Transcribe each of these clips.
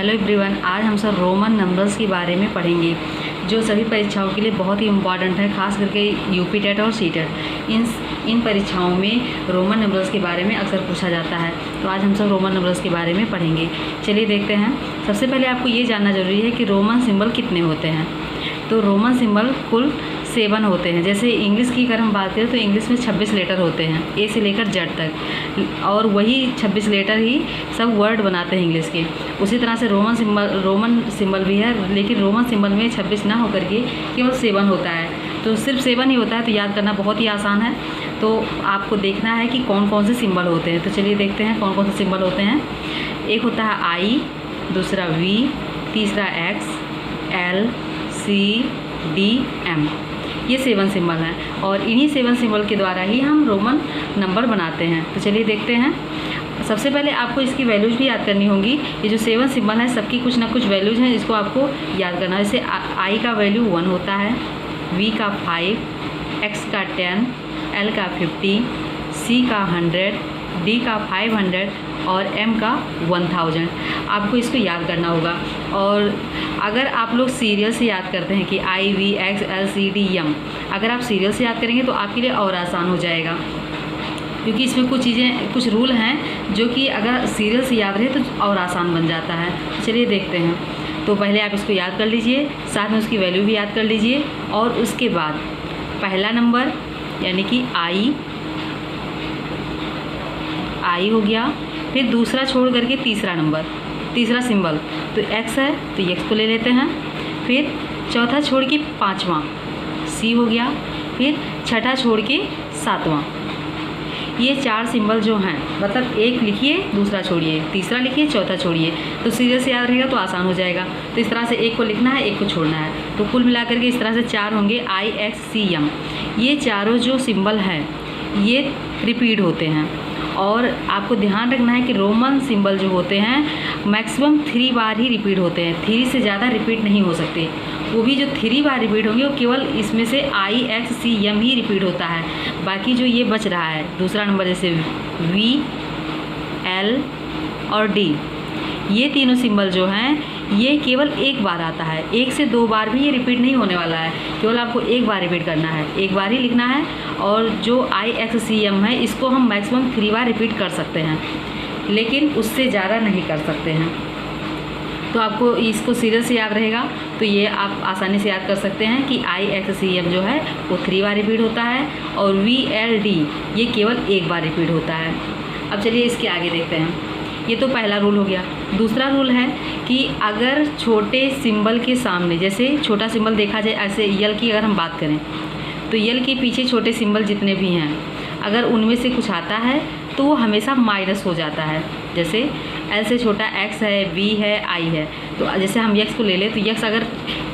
Hello everyone, आज हम सब रोमन नंबर्स के बारे में पढ़ेंगे जो सभी परीक्षाओं के लिए बहुत ही इम्पॉर्टेंट है, खास करके यूपी टेट और सी टेट। इन परीक्षाओं में रोमन नंबर्स के बारे में अक्सर पूछा जाता है, तो आज हम सब रोमन नंबर्स के बारे में पढ़ेंगे। चलिए देखते हैं। सबसे पहले आपको ये जानना ज़रूरी है कि रोमन सिंबल कितने होते हैं। तो रोमन सिंबल कुल 7 होते हैं। जैसे इंग्लिश की अगर हम बात करें तो इंग्लिश में 26 लेटर होते हैं, ए से लेकर जेड तक, और वही 26 लेटर ही सब वर्ड बनाते हैं इंग्लिश के। उसी तरह से रोमन सिंबल भी है, लेकिन रोमन सिंबल में 26 ना होकर के केवल 7 होता है। तो सिर्फ 7 ही होता है, तो याद करना बहुत ही आसान है। तो आपको देखना है कि कौन कौन से सिंबल होते हैं। तो चलिए देखते हैं कौन कौन से सिंबल होते हैं। एक होता है आई, दूसरा वी, तीसरा x, L, C, D, M. ये 7 सिंबल हैं और इन्हीं 7 सिंबल के द्वारा ही हम रोमन नंबर बनाते हैं। तो चलिए देखते हैं। सबसे पहले आपको इसकी वैल्यूज़ भी याद करनी होंगी। ये जो 7 सिंबल हैं सबकी कुछ ना कुछ वैल्यूज़ हैं, इसको आपको याद करना है। जैसे आई का वैल्यू 1 होता है, वी का 5, एक्स का 10, एल का 50, सी का 100, डी का 500 और एम का 1000। आपको इसको याद करना होगा। और अगर आप लोग सीरियल से याद करते हैं कि I, V, X, L, C, D, M, अगर आप सीरियल से याद करेंगे तो आपके लिए और आसान हो जाएगा, क्योंकि इसमें कुछ रूल हैं जो कि अगर सीरियल से याद रहे तो और आसान बन जाता है। चलिए देखते हैं। तो पहले आप इसको याद कर लीजिए, साथ में उसकी वैल्यू भी याद कर लीजिए, और उसके बाद पहला नंबर यानी कि आई हो गया। फिर दूसरा छोड़ करके तीसरा नंबर, तीसरा सिंबल तो एक्स है, तो एक्स को ले लेते हैं। फिर चौथा छोड़ के 5वां सी हो गया। फिर छठा छोड़ के 7वां। ये 4 सिंबल जो हैं, मतलब एक लिखिए, दूसरा छोड़िए, तीसरा लिखिए, चौथा छोड़िए, तो सीधे से याद रहेगा तो आसान हो जाएगा। तो इस तरह से एक को लिखना है, एक को छोड़ना है। तो कुल मिलाकर के इस तरह से 4 होंगे, आई, एक्स, सी, एम। ये चारों जो सिंबल हैं ये रिपीट होते हैं। और आपको ध्यान रखना है कि रोमन सिंबल जो होते हैं मैक्सिमम 3 बार ही रिपीट होते हैं, 3 से ज़्यादा रिपीट नहीं हो सकते। वो भी जो 3 बार रिपीट होंगे वो केवल इसमें से आई, एक्स, सी, एम ही रिपीट होता है। बाकी जो ये बच रहा है दूसरा नंबर, जैसे वी, एल और डी, ये तीनों सिंबल जो हैं ये केवल एक बार आता है। 1 से 2 बार भी ये रिपीट नहीं होने वाला है, केवल आपको एक बार रिपीट करना है, एक बार ही लिखना है। और जो आई, एक्स, सी, एम है इसको हम मैक्सिमम 3 बार रिपीट कर सकते हैं, लेकिन उससे ज़्यादा नहीं कर सकते हैं। तो आपको इसको सीरियल से याद रहेगा तो ये आप आसानी से याद कर सकते हैं कि आई, एक्स, सी, एम जो है वो 3 बार रिपीट होता है, और वी, एल, डी ये केवल एक बार रिपीट होता है। अब चलिए इसके आगे देखते हैं। ये तो पहला रूल हो गया। दूसरा रूल है कि अगर छोटे सिंबल के सामने, जैसे छोटा सिंबल देखा जाए, ऐसे यल की अगर हम बात करें तो यल के पीछे छोटे सिंबल जितने भी हैं, अगर उनमें से कुछ आता है तो वो हमेशा माइनस हो जाता है। जैसे एल से छोटा एक्स है, वी है, आई है, तो जैसे हम एक्स को ले लें तो एक्स अगर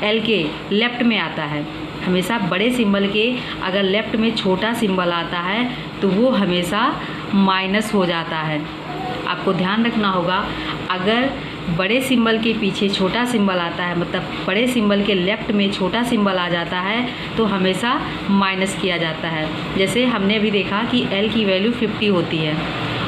एल के लेफ़्ट में आता है, हमेशा बड़े सिंबल के अगर लेफ़्ट में छोटा सिंबल आता है तो वो हमेशा माइनस हो जाता है। आपको ध्यान रखना होगा, अगर बड़े सिंबल के पीछे छोटा सिंबल आता है, मतलब बड़े सिंबल के लेफ़्ट में छोटा सिंबल आ जाता है तो हमेशा माइनस किया जाता है। जैसे हमने अभी देखा कि एल की वैल्यू 50 होती है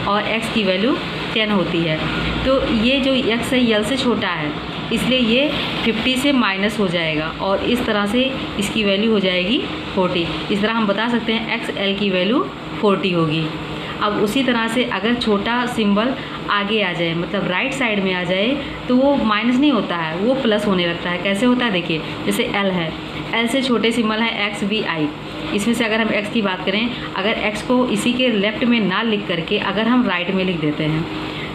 और एक्स की वैल्यू 10 होती है, तो ये जो एक्स है यल से छोटा है, इसलिए ये 50 से माइनस हो जाएगा और इस तरह से इसकी वैल्यू हो जाएगी 40। इस तरह हम बता सकते हैं एक्स एल की वैल्यू 40 होगी। अब उसी तरह से अगर छोटा सिंबल आगे आ जाए, मतलब राइट साइड में आ जाए, तो वो माइनस नहीं होता है, वो प्लस होने लगता है। कैसे होता है देखिए, जैसे एल है, एल से छोटे सिंबल हैं एक्स, वी, आई। इसमें से अगर हम एक्स की बात करें, अगर एक्स को इसी के लेफ़्ट में ना लिख करके अगर हम राइट में लिख देते हैं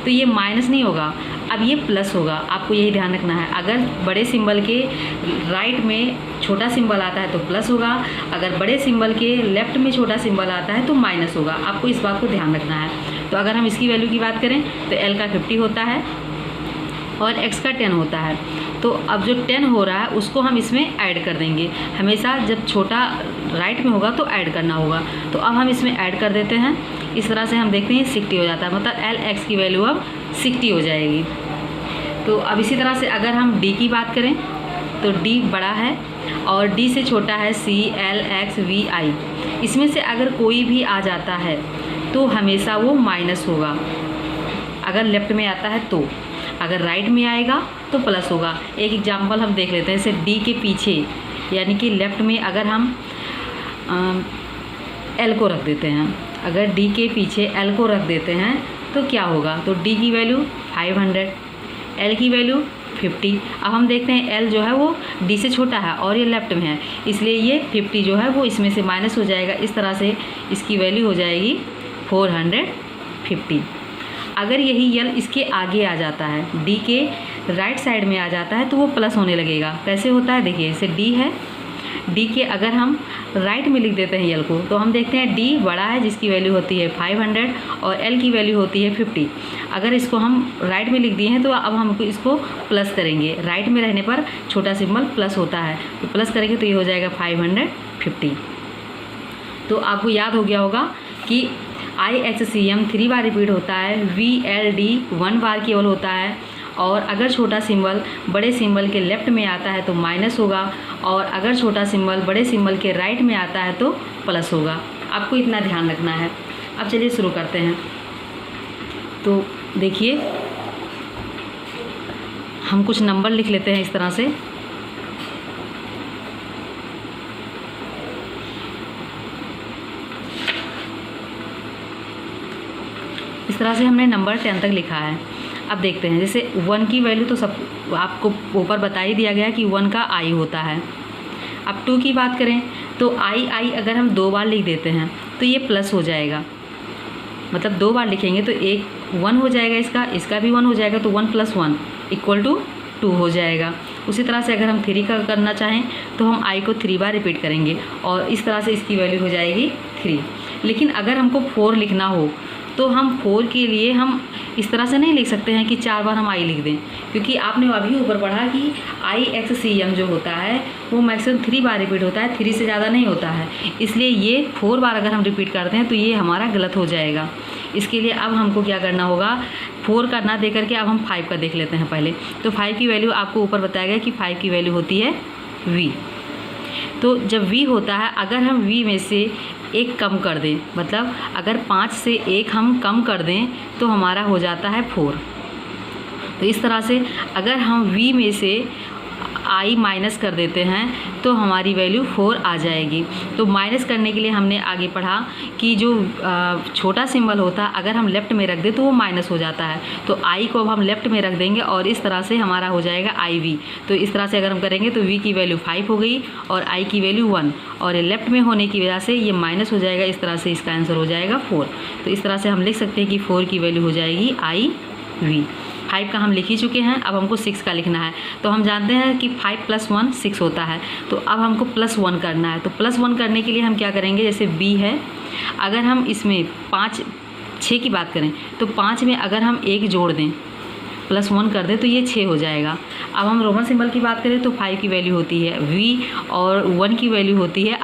तो ये माइनस नहीं होगा, अब ये प्लस होगा। आपको यही ध्यान रखना है, अगर बड़े सिंबल के राइट में छोटा सिंबल आता है तो प्लस होगा, अगर बड़े सिंबल के लेफ़्ट में छोटा सिंबल आता है तो माइनस होगा। आपको इस बात को ध्यान रखना है। तो अगर हम इसकी वैल्यू की बात करें तो एल का 50 होता है और एक्स का 10 होता है। तो अब जो 10 हो रहा है उसको हम इसमें ऐड कर देंगे। हमेशा जब छोटा राइट में होगा तो ऐड करना होगा, तो अब हम इसमें ऐड कर देते हैं। इस तरह से हम देखते हैं 60 हो जाता है, मतलब एल एक्स की वैल्यू अब 60 हो जाएगी। तो अब इसी तरह से अगर हम डी की बात करें तो डी बड़ा है और डी से छोटा है सी, एल, एक्स, वी, आई। इसमें से अगर कोई भी आ जाता है तो हमेशा वो माइनस होगा, अगर लेफ़्ट में आता है तो। अगर राइट में आएगा तो प्लस होगा। एक एग्जांपल हम देख लेते हैं, जैसे डी के पीछे यानी कि लेफ़्ट में अगर हम एल को रख देते हैं, अगर डी के पीछे एल को रख देते हैं तो क्या होगा, तो डी की वैल्यू 500, एल की वैल्यू 50। अब हम देखते हैं एल जो है वो डी से छोटा है और ये लेफ़्ट में है, इसलिए ये 50 जो है वो इसमें से माइनस हो जाएगा। इस तरह से इसकी वैल्यू हो जाएगी 450। अगर यही यल इसके आगे आ जाता है, डी के राइट साइड में आ जाता है तो वो प्लस होने लगेगा। कैसे होता है देखिए, जैसे डी है, डी के अगर हम राइट में लिख देते हैं यल को तो हम देखते हैं डी बड़ा है जिसकी वैल्यू होती है 500 और एल की वैल्यू होती है 50। अगर इसको हम राइट में लिख दिए हैं तो अब हम इसको प्लस करेंगे, राइट में रहने पर छोटा सिंबल प्लस होता है तो प्लस करेंगे तो ये हो जाएगा 550। तो आपको याद हो गया होगा कि IHCM 3 बार रिपीट होता है, VLD 1 बार केवल होता है, और अगर छोटा सिंबल बड़े सिंबल के लेफ़्ट में आता है तो माइनस होगा, और अगर छोटा सिंबल बड़े सिंबल के राइट में आता है तो प्लस होगा। आपको इतना ध्यान रखना है। अब चलिए शुरू करते हैं। तो देखिए हम कुछ नंबर लिख लेते हैं इस तरह से। इस तरह से हमने नंबर 10 तक लिखा है। अब देखते हैं, जैसे 1 की वैल्यू तो सब आपको ऊपर बता ही दिया गया कि 1 का आई होता है। अब 2 की बात करें तो आई अगर हम 2 बार लिख देते हैं तो ये प्लस हो जाएगा, मतलब 2 बार लिखेंगे तो एक 1 हो जाएगा, इसका भी 1 हो जाएगा, तो 1 + 1 = 2 हो जाएगा। उसी तरह से अगर हम 3 का करना चाहें तो हम आई को 3 बार रिपीट करेंगे और इस तरह से इसकी वैल्यू हो जाएगी 3। लेकिन अगर हमको 4 लिखना हो तो हम 4 के लिए हम इस तरह से नहीं लिख सकते हैं कि 4 बार हम आई लिख दें, क्योंकि आपने अभी ऊपर पढ़ा कि IHCM जो होता है वो मैक्सिमम 3 बार रिपीट होता है, 3 से ज़्यादा नहीं होता है। इसलिए ये 4 बार अगर हम रिपीट करते हैं तो ये हमारा गलत हो जाएगा। इसके लिए अब हमको क्या करना होगा, 4 का ना दे करके अब हम 5 का देख लेते हैं पहले। तो 5 की वैल्यू आपको ऊपर बताया गया कि 5 की वैल्यू होती है V। तो जब V होता है, अगर हम V में से 1 कम कर दें, मतलब अगर 5 से 1 हम कम कर दें तो हमारा हो जाता है 4। तो इस तरह से अगर हम V में से आई माइनस कर देते हैं तो हमारी वैल्यू 4 आ जाएगी। तो माइनस करने के लिए हमने आगे पढ़ा कि जो छोटा सिंबल होता है अगर हम लेफ़्ट में रख दें तो वो माइनस हो जाता है। तो आई को अब हम लेफ़्ट में रख देंगे और इस तरह से हमारा हो जाएगा IV। तो इस तरह से अगर हम करेंगे तो V की वैल्यू 5 हो गई और आई की वैल्यू 1, और ये लेफ़्ट में होने की वजह से ये माइनस हो जाएगा। इस तरह से इसका आंसर हो जाएगा 4। तो इस तरह से हम लिख सकते हैं कि 4 की वैल्यू हो जाएगी IV। 5 का हम लिख ही चुके हैं, अब हमको 6 का लिखना है। तो हम जानते हैं कि 5 + 1 6 होता है, तो अब हमको +1 करना है। तो +1 करने के लिए हम क्या करेंगे, जैसे B है, अगर हम इसमें 6 की बात करें तो 5 में अगर हम 1 जोड़ दें +1 कर दें तो ये 6 हो जाएगा। अब हम रोमन सिंबल की बात करें तो 5 की वैल्यू होती है V और 1 की वैल्यू होती है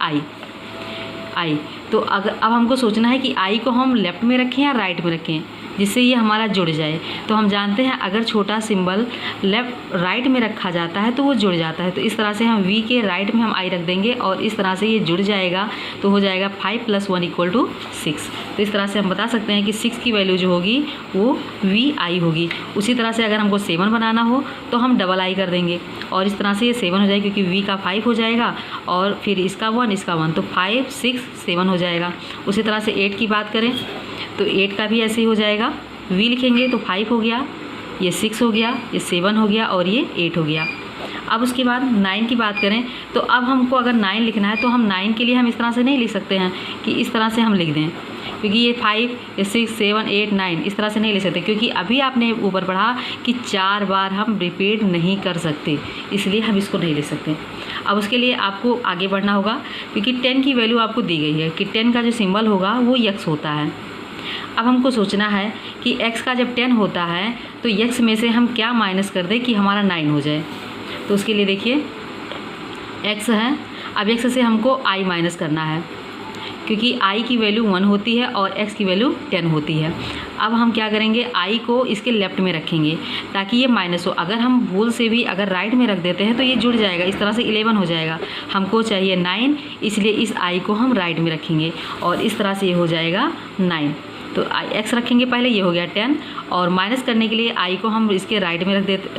I। तो अब हमको सोचना है कि आई को हम लेफ़्ट में रखें या राइट में रखें जिससे ये हमारा जुड़ जाए। तो हम जानते हैं अगर छोटा सिंबल राइट में रखा जाता है तो वो जुड़ जाता है। तो इस तरह से हम V के राइट में हम आई रख देंगे और इस तरह से ये जुड़ जाएगा। तो हो जाएगा 5 + 1 = 6। तो इस तरह से हम बता सकते हैं कि 6 की वैल्यू जो होगी वो VI होगी। उसी तरह से अगर हमको 7 बनाना हो तो हम डबल I कर देंगे और इस तरह से ये 7 हो जाएगा, क्योंकि V का 5 हो जाएगा और फिर इसका 1 इसका 1, तो 5 6 7 हो जाएगा। उसी तरह से 8 की बात करें तो 8 का भी ऐसे ही हो जाएगा। V लिखेंगे तो 5 हो गया, ये 6 हो गया, ये 7 हो गया और ये 8 हो गया। अब उसके बाद 9 की बात करें तो अब हमको अगर 9 लिखना है तो हम 9 के लिए हम इस तरह से नहीं लिख सकते हैं कि इस तरह से हम लिख दें, क्योंकि ये 5 ये 6 7 8 9 इस तरह से नहीं लिख सकते, क्योंकि अभी आपने ऊपर पढ़ा कि 4 बार हम रिपीट नहीं कर सकते, इसलिए हम इसको नहीं लिख सकते। अब उसके लिए आपको आगे बढ़ना होगा, क्योंकि 10 की वैल्यू आपको दी गई है कि 10 का जो सिंबल होगा वो x होता है। अब हमको सोचना है कि x का जब 10 होता है तो x में से हम क्या माइनस कर दें कि हमारा 9 हो जाए। तो उसके लिए देखिए x है, अब x से हमको i माइनस करना है, क्योंकि i की वैल्यू 1 होती है और x की वैल्यू 10 होती है। अब हम क्या करेंगे, i को इसके लेफ़्ट में रखेंगे ताकि ये माइनस हो। अगर हम भूल से भी अगर राइट में रख देते हैं तो ये जुड़ जाएगा, इस तरह से 11 हो जाएगा। हमको चाहिए 9, इसलिए इस i को हम राइट में रखेंगे और इस तरह से ये हो जाएगा 9। तो x रखेंगे पहले, ये हो गया 10, और माइनस करने के लिए i को हम इसके राइट में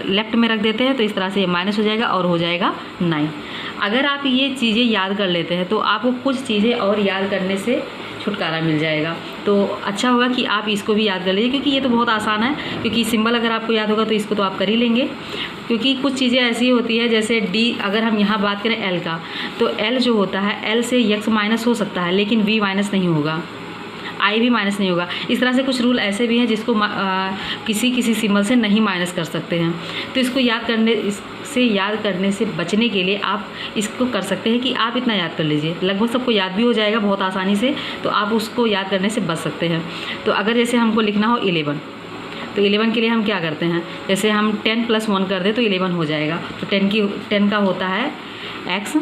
लेफ्ट में रख देते हैं, तो इस तरह से ये माइनस हो जाएगा और हो जाएगा 9। अगर आप ये चीज़ें याद कर लेते हैं तो आपको कुछ चीज़ें और याद करने से छुटकारा मिल जाएगा। तो अच्छा होगा कि आप इसको भी याद कर लीजिए, क्योंकि ये तो बहुत आसान है, क्योंकि सिंबल अगर आपको याद होगा तो इसको तो आप कर ही लेंगे। क्योंकि कुछ चीज़ें ऐसी होती है, जैसे डी, अगर हम यहाँ बात करें एल का, तो एल जो होता है, एल से एक्स माइनस हो सकता है लेकिन वी माइनस नहीं होगा, आई भी माइनस नहीं होगा। इस तरह से कुछ रूल ऐसे भी हैं जिसको किसी सिंबल से नहीं माइनस कर सकते हैं। तो इसको याद करने से बचने के लिए आप इसको कर सकते हैं कि आप इतना याद कर लीजिए, लगभग सबको याद भी हो जाएगा बहुत आसानी से, तो आप उसको याद करने से बच सकते हैं। तो अगर जैसे हमको लिखना हो 11, तो 11 के लिए हम क्या करते हैं, जैसे हम 10 + 1 कर दें तो 11 हो जाएगा। तो 10 का होता है x,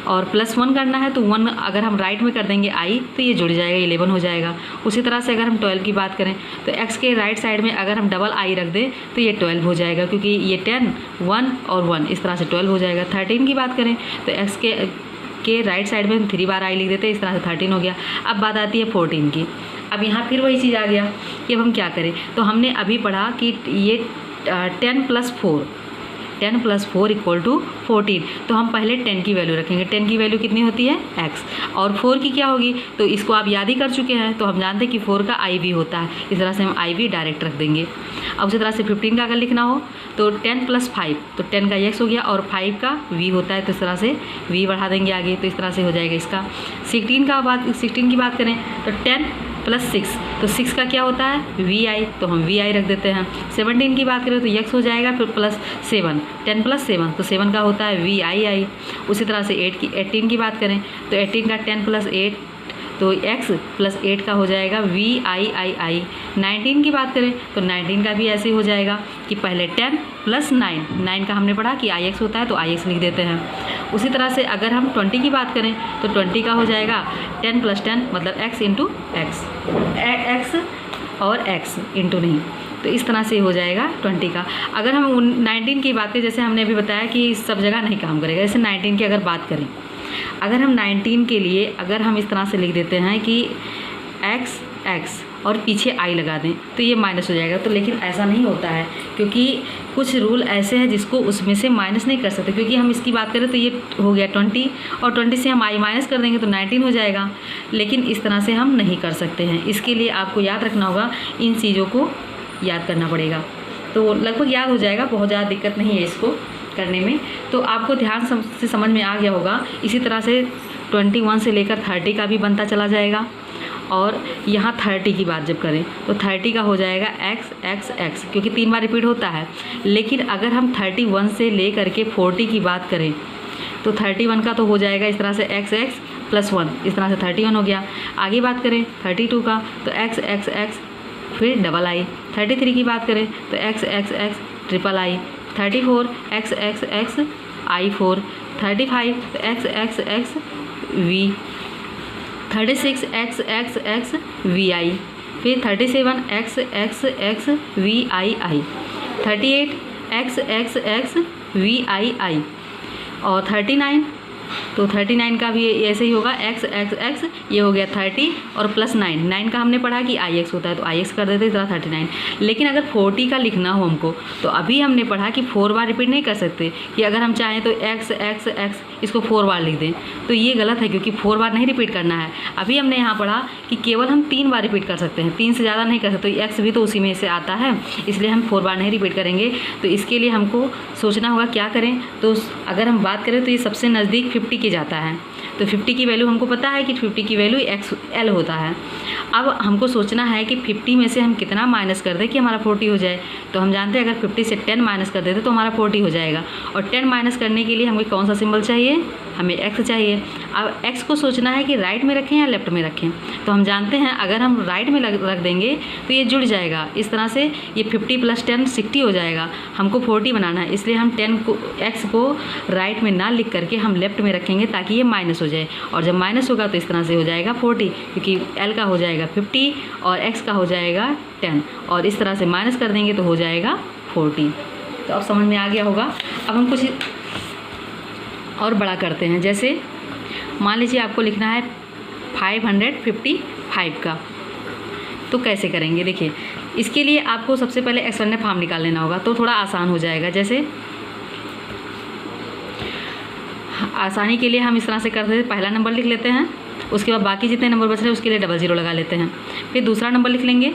और +1 करना है तो 1 अगर हम राइट में कर देंगे i, तो ये जुड़ जाएगा, 11 हो जाएगा। उसी तरह से अगर हम 12 की बात करें तो x के राइट साइड में अगर हम डबल i रख दें तो ये 12 हो जाएगा, क्योंकि ये 10, 1 और 1 इस तरह से 12 हो जाएगा। 13 की बात करें तो x के राइट साइड में हम 3 बार i लिख देते हैं, इस तरह से 13 हो गया। अब बात आती है 14 की। अब यहाँ फिर वही चीज़ आ गया कि अब हम क्या करें, तो हमने अभी पढ़ा कि ये 10 + 4 = 14, तो हम पहले 10 की वैल्यू रखेंगे। 10 की वैल्यू कितनी होती है x, और 4 की क्या होगी, तो इसको आप याद ही कर चुके हैं, तो हम जानते हैं कि 4 का i भी होता है, इस तरह से हम i भी डायरेक्ट रख देंगे। अब उसी तरह से 15 का अगर लिखना हो तो 10 + 5, तो 10 का x हो गया, और 5 का v होता है, तो इस तरह से v बढ़ा देंगे आगे, तो इस तरह से हो जाएगा इसका। 16 की बात करें तो 10 + 6, तो 6 का क्या होता है vi, तो हम vi रख देते हैं। 17 की बात करें तो x हो जाएगा, फिर +7, 10 + 7, तो 7 का होता है vii। उसी तरह से 18 की बात करें तो 18 का 10 + 8, तो x + 8 का हो जाएगा viii। 19 की बात करें तो 19 का भी ऐसे हो जाएगा कि पहले 10 + 9, 9 का हमने पढ़ा कि ix होता है, तो ix लिख देते हैं। उसी तरह से अगर हम 20 की बात करें तो 20 का हो जाएगा 10 + 10, मतलब x और x इंटू नहीं, तो इस तरह से हो जाएगा 20 का। अगर हम 19 की बात करें, जैसे हमने अभी बताया कि सब जगह नहीं काम करेगा, जैसे 19 की अगर बात करें, अगर हम 19 के लिए अगर हम इस तरह से लिख देते हैं कि x और पीछे i लगा दें तो ये माइनस हो जाएगा, तो लेकिन ऐसा नहीं होता है, क्योंकि कुछ रूल ऐसे हैं जिसको उसमें से माइनस नहीं कर सकते। क्योंकि हम इसकी बात करें तो ये हो गया 20, और 20 से हम i माइनस कर देंगे तो 19 हो जाएगा, लेकिन इस तरह से हम नहीं कर सकते हैं। इसके लिए आपको याद रखना होगा, इन चीज़ों को याद करना पड़ेगा, तो लगभग याद हो जाएगा, बहुत ज़्यादा दिक्कत नहीं है इसको करने में। तो आपको ध्यान से समझ में आ गया होगा। इसी तरह से 21 से लेकर 30 का भी बनता चला जाएगा, और यहाँ 30 की बात जब करें तो 30 का हो जाएगा x, क्योंकि 3 बार रिपीट होता है। लेकिन अगर हम 31 से लेकर के 40 की बात करें तो 31 का तो हो जाएगा इस तरह से x + 1, इस तरह से 31 हो गया। आगे बात करें 32 का तो x, फिर डबल i। 33 की बात करें तो x, triple i। 34 x, i4। 35 x, v। 36 x, vi। फिर 37 x, vii। 38 x, vii। और 39, तो 39 का भी ऐसे ही होगा x, ये हो गया 30 और +9, 9 का हमने पढ़ा कि ix होता है, तो ix कर देते इतना 39। लेकिन अगर 40 का लिखना हो हमको, तो अभी हमने पढ़ा कि 4 बार रिपीट नहीं कर सकते, कि अगर हम चाहें तो x इसको 4 बार लिख दें, तो ये गलत है, क्योंकि 4 बार नहीं रिपीट करना है। अभी हमने यहाँ पढ़ा कि केवल हम 3 बार रिपीट कर सकते हैं, 3 से ज़्यादा नहीं कर सकते, तो x भी तो उसी में से आता है, इसलिए हम 4 बार नहीं रिपीट करेंगे। तो इसके लिए हमको सोचना होगा क्या करें। तो अगर हम बात करें तो ये सबसे नज़दीक 50 के जाता है, तो 50 की वैल्यू हमको पता है कि 50 की वैल्यू XL होता है। अब हमको सोचना है कि 50 में से हम कितना माइनस कर दें कि हमारा 40 हो जाए। तो हम जानते हैं अगर 50 से 10 माइनस कर देते तो हमारा 40 हो जाएगा, और 10 माइनस करने के लिए हमें कौन सा सिंबल चाहिए, हमें x चाहिए। अब x को सोचना है कि राइट में रखें या लेफ्ट में रखें, तो हम जानते हैं अगर हम राइट में रख देंगे तो ये जुड़ जाएगा, इस तरह से ये 50 + 10 60 हो जाएगा। हमको 40 बनाना है, इसलिए हम x को राइट में ना लिख करके हम लेफ्ट में रखेंगे ताकि ये माइनस हो जाए, और जब माइनस होगा तो इस तरह से हो जाएगा 40, क्योंकि l का हो जाएगा 50 और x का हो जाएगा 10, और इस तरह से माइनस कर देंगे तो हो जाएगा 40। तो अब समझ में आ गया होगा। अब हम कुछ और बड़ा करते हैं, जैसे मान लीजिए आपको लिखना है 555 का, तो कैसे करेंगे देखिए, इसके लिए आपको सबसे पहले एक्सपेंडेड फॉर्म निकाल लेना होगा, तो थोड़ा आसान हो जाएगा। जैसे आसानी के लिए हम इस तरह से करते हैं, पहला नंबर लिख लेते हैं, उसके बाद बाकी जितने नंबर बच रहे हैं उसके लिए डबल ज़ीरो लगा लेते हैं, फिर दूसरा नंबर लिख लेंगे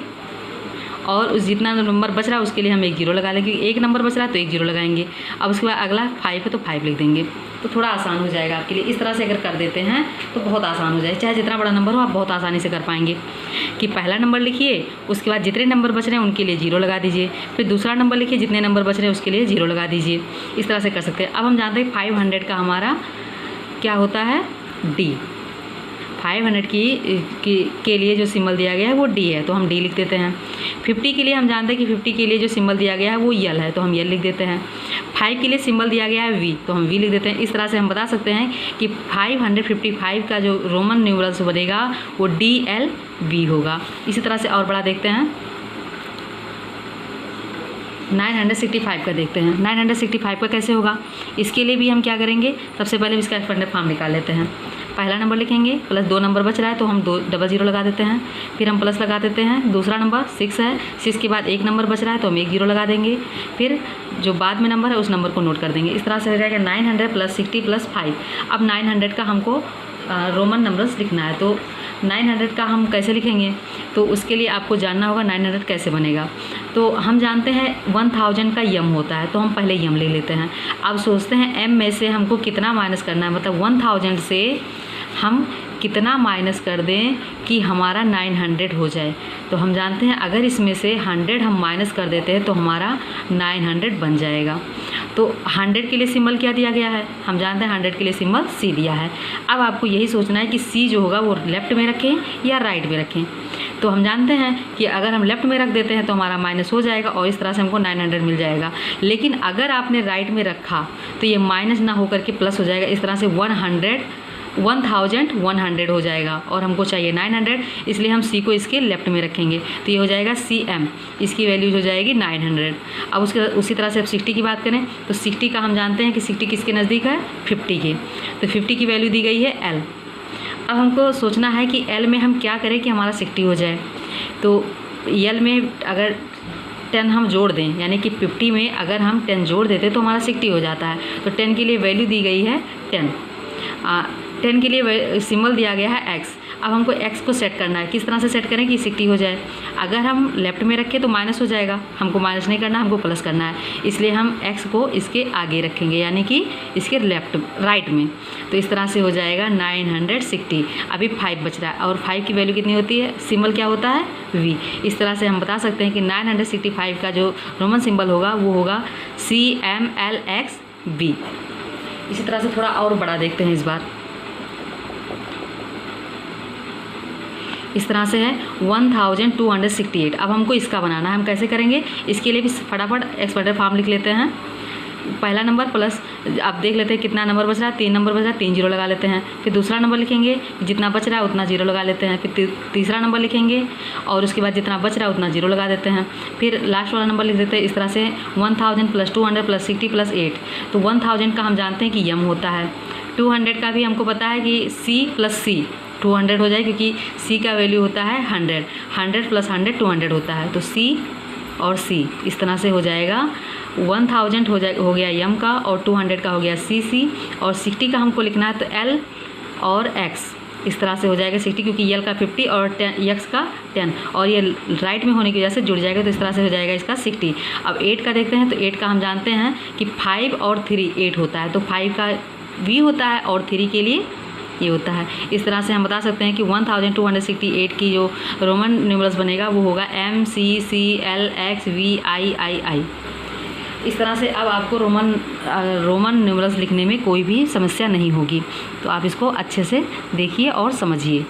और उस जितना नंबर बच रहा है उसके लिए हम 1 जीरो लगा लेंगे, एक नंबर बच रहा है तो 1 जीरो लगाएंगे। अब उसके बाद अगला 5 है तो 5 लिख देंगे, तो थोड़ा आसान हो जाएगा आपके लिए। इस तरह से अगर कर देते हैं तो बहुत आसान हो जाएगा, चाहे जितना बड़ा नंबर हो आप बहुत आसानी से कर पाएंगे। कि पहला नंबर लिखिए, उसके बाद जितने नंबर बच रहे हैं उनके लिए 0 लगा दीजिए, फिर दूसरा नंबर लिखिए, जितने नंबर बच रहे हैं उसके लिए 0 लगा दीजिए। इस तरह से कर सकते हैं। अब हम जानते हैं 500 का हमारा क्या होता है, D। 500 के लिए जो सिंबल दिया गया है वो D है, तो हम D लिख देते हैं। 50 के लिए हम जानते हैं कि 50 के लिए जो सिंबल दिया गया है वो L है, तो हम L लिख देते हैं। 5 के लिए सिंबल दिया गया है V, तो हम V लिख देते हैं। इस तरह से हम बता सकते हैं कि 555 का जो रोमन न्यूमरल्स बनेगा वो DLV होगा। इसी तरह से और बड़ा देखते हैं, 965 का देखते हैं। 965 का कैसे होगा, इसके लिए भी हम क्या करेंगे, सबसे पहले इसका एक्सपेंडेड फॉर्म निकाल लेते हैं। पहला नंबर लिखेंगे, प्लस 2 नंबर बच रहा है तो हम 2 डबल ज़ीरो लगा देते हैं, फिर हम प्लस लगा देते हैं। दूसरा नंबर 6 है, 6 के बाद 1 नंबर बच रहा है तो हम 1 जीरो लगा देंगे, फिर जो बाद में नंबर है उस नंबर को नोट कर देंगे। इस तरह से हो जाएगा 900 + 60 + 5। अब 900 का हमको रोमन नंबर्स लिखना है, तो 900 का हम कैसे लिखेंगे, तो उसके लिए आपको जानना होगा 900 कैसे बनेगा। तो हम जानते हैं 1000 का यम होता है, तो हम पहले यम ले लेते हैं। अब सोचते हैं एम में से हमको कितना माइनस करना है, मतलब 1000 से हम कितना माइनस कर दें कि हमारा 900 हो जाए। तो हम जानते हैं अगर इसमें से 100 हम माइनस कर देते हैं तो हमारा 900 बन जाएगा। तो 100 के लिए सिंबल क्या दिया गया है, हम जानते हैं 100 के लिए सिंबल C दिया है। अब आपको यही सोचना है कि C जो होगा वो लेफ़्ट में रखें या राइट में रखें। तो हम जानते हैं कि अगर हम लेफ़्ट में रख देते हैं तो हमारा माइनस हो जाएगा और इस तरह से हमको 900 मिल जाएगा। लेकिन अगर आपने राइट में रखा तो ये माइनस ना होकर के प्लस हो जाएगा। इस तरह से 1100 हो जाएगा और हमको चाहिए 900, इसलिए हम C को इसके लेफ़्ट में रखेंगे, तो ये हो जाएगा CM, इसकी वैल्यू हो जाएगी 900। अब उसके उसी तरह से अब 60 की बात करें तो 60 का हम जानते हैं कि 60 किसके नज़दीक है, 50 के, तो 50 की वैल्यू दी गई है L। अब हमको सोचना है कि L में हम क्या करें कि हमारा 60 हो जाए। तो L में अगर 10 हम जोड़ दें, यानी कि 50 में अगर हम 10 जोड़ देते तो हमारा 60 हो जाता है। तो 10 के लिए वैल्यू दी गई है 10। 10 के लिए सिंबल दिया गया है X। अब हमको X को सेट करना है, किस तरह से सेट करें कि 60 हो जाए। अगर हम लेफ़्ट में रखें तो माइनस हो जाएगा, हमको माइनस नहीं करना, हमको प्लस करना है, इसलिए हम X को इसके आगे रखेंगे, यानी कि इसके राइट में। तो इस तरह से हो जाएगा 960। अभी 5 बच रहा है और 5 की वैल्यू कितनी होती है, सिंबल क्या होता है V। इस तरह से हम बता सकते हैं कि 965 का जो रोमन सिंबल होगा वो होगा CMLXV। इसी तरह से थोड़ा और बड़ा देखते हैं इस बार। इस तरह से है 1268। अब हमको इसका बनाना है, हम कैसे करेंगे, इसके लिए भी फटाफट एक्सपेंडेड फॉर्म लिख लेते हैं। पहला नंबर प्लस, अब देख लेते हैं कितना नंबर बच रहा है, 3 नंबर बच रहा है, 3 जीरो लगा लेते हैं। फिर दूसरा नंबर लिखेंगे, जितना बच रहा है उतना जीरो लगा लेते हैं। फिर तीसरा नंबर लिखेंगे और उसके बाद जितना बच रहा है उतना जीरो लगा देते हैं। फिर लास्ट वाला नंबर लिख देते हैं। इस तरह से 1000 + 200 + 60 + 8। तो 1000 का हम जानते हैं कि यम होता है। 200 का भी हमको पता है कि C + C 200 हो जाए, क्योंकि C का वैल्यू होता है 100। 100 + 100 200 होता है, तो C और C इस तरह से हो जाएगा। 1000 हो गया यम का और 200 का हो गया CC और 60 का हमको लिखना है तो L और X। इस तरह से हो जाएगा 60, क्योंकि L का 50 और X का 10 और ये राइट में होने की वजह से जुड़ जाएगा, तो इस तरह से हो जाएगा इसका 60। अब 8 का देखते हैं, तो 8 का हम जानते हैं कि 5 और 3 8 होता है, तो 5 का V होता है और 3 के लिए ये होता है। इस तरह से हम बता सकते हैं कि 1268 की जो रोमन न्यूमरल्स बनेगा वो होगा MCCLXVIII। इस तरह से अब आपको रोमन न्यूमरल्स लिखने में कोई भी समस्या नहीं होगी। तो आप इसको अच्छे से देखिए और समझिए।